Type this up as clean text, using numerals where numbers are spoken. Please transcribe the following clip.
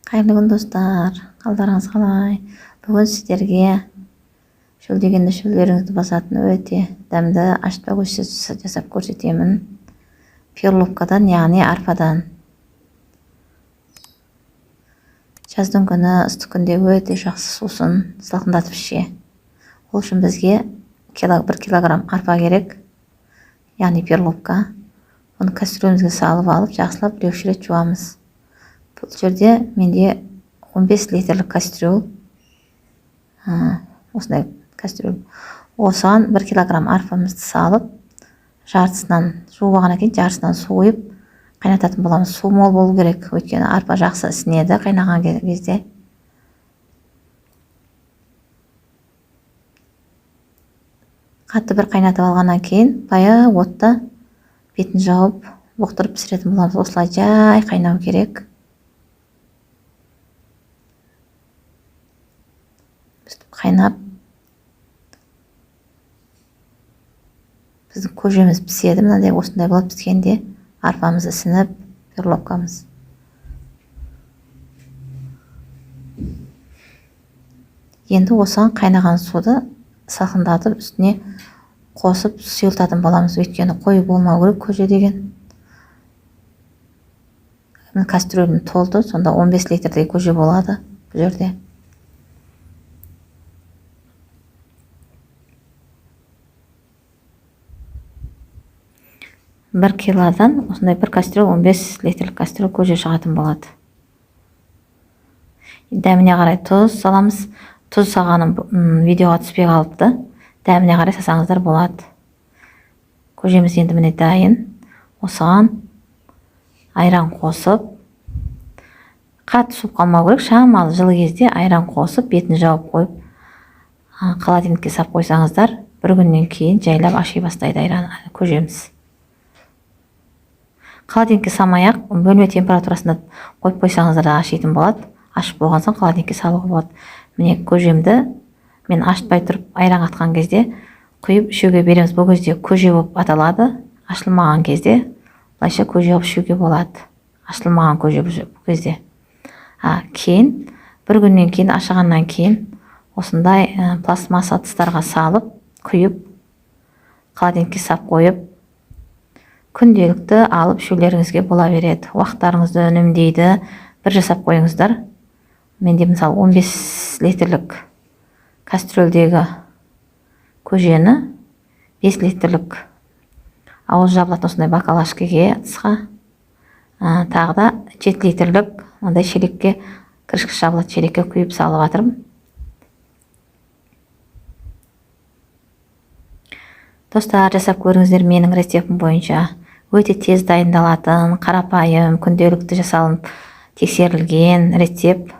Қайырлы күн достар, қалдарыңыз қалай? Бүгін сіздерге шөлдегенде шөлдеріңізді басатын өте дәмді ашытпа көшесі жасап көрсетемін. Перловкадан, яғни арпадан. Жаздың күні, ыстық күнде өте жақсы сусын салқындатып іше. Ол үшін бізге 1 килограмм арпа керек, яғни перловка. Оны кастрюлемізге салып алып, жақсылап 1-2 рет жуамыз. Бұл жерде менде 15 литрлік кастрюл. Осындай кастрюл. Осыған 1 килограмм арпамызды салып, жартысынан жуып алғаннан кейін жартысынан су құйып қайнататын боламыз. Су мол болу керек, өйткені арпа жақсы ісінеді қайнаған кезде. Қатты бір қайнатып алғаннан кейін баяу отта бетін жауып бұқтырып пісіретін боламыз. Осылай жай қайнау керек. Қайнап біздің көжеміз піседі. Мынандай осындай болып піскенде арпамыз ісініп, перловкамыз. Енді осыған қайнаған суды салқындатып үстіне қосып сұйылтатын боламыз. Өйткені қою болмау керек көже деген. Кастрюлем толды, сонда 15 литрдей көже болады бұл жерде. 1 килодан осындай 1 кастрюл 15 литрлік кастрюл көже шығатын болады. Дәміне қарай тұз саламыз. Тұз салғаным видеоға түспей қалыпты. Дәміне қарай салсаңыздар болады. Көжеміз енді міне дайын. Осыған айран қосып, қатты суып қалмау керек. Шамалы жылы кезде айран қосып, бетін жауып қойып, холодильникке сап қойсаңыздар, бір күннен кейін жайлап аши бастайды айран көжеміз. Холодильникке самай-ақ бөлме температурасында қойып қойсаңыздар да ашитын болады. Ашып болған соң холодильникке салуға болады. Міне көжемді мен ашытпай тұрып айран қатқан кезде құйып ішуге береміз. Бұл кезде көже болып аталады. Ашылмаған кезде былайша көже болып ішуге болады. Ашылмаған көже бұл кезде. Кейін бір күннен кейін ашығаннан кейін осындай пластмасса ыдыстарға салып, құйып холодильникке сап қойып күнделікті алып ішулеріңізге бола береді. Уақыттарыңызды үнемдейді. Бір жасап қойыңыздар. Менде мысалы 15 литрлік кастрюльдегі көжені 5 литрлік ауыз жабылатын осындай бакалашкеге ыдысқа, тағы да 7 литрлік ондай шелекке, кірішкіш жабылатын шелекке құйып салып жатырмын. Достар, жасап көріңіздер менің рецептім бойынша. Өте тез дайындалатын, қарапайым, күнделікті жасалынып тексерілген рецепт.